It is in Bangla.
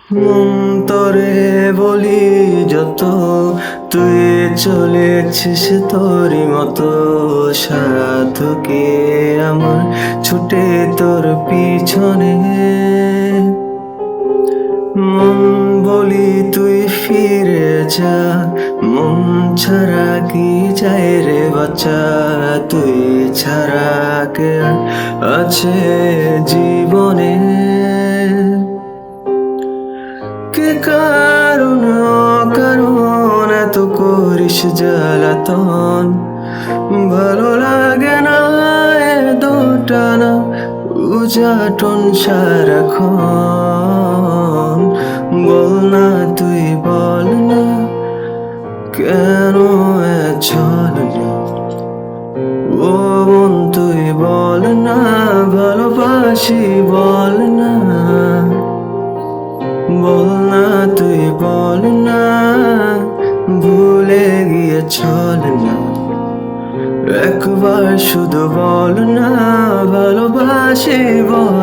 মন তোরে বলি যত, তুই চলেছিস তোরই মতো। সারা থেকে আমার ছুটে তোর পিছনে। মন বলি তুই ফিরে যা, মন ছাড়া কি যায় রে বাচ্চা। তুই ছাড়া কে আছে জীবনে। কে কারণ অকারণ এত করিস জ্বালাতন। ভালো লাগে না এ দুটানা উজাটন সারাক্ষণ। বল না তুই বল না, কেন এ ছলনা। ও মন তুই বল না, ভালোবাসি বল না। বল না তুই বল না, ভুলে গিয়ে চল না। একবার শুধু বল না, ভালোবাসি বল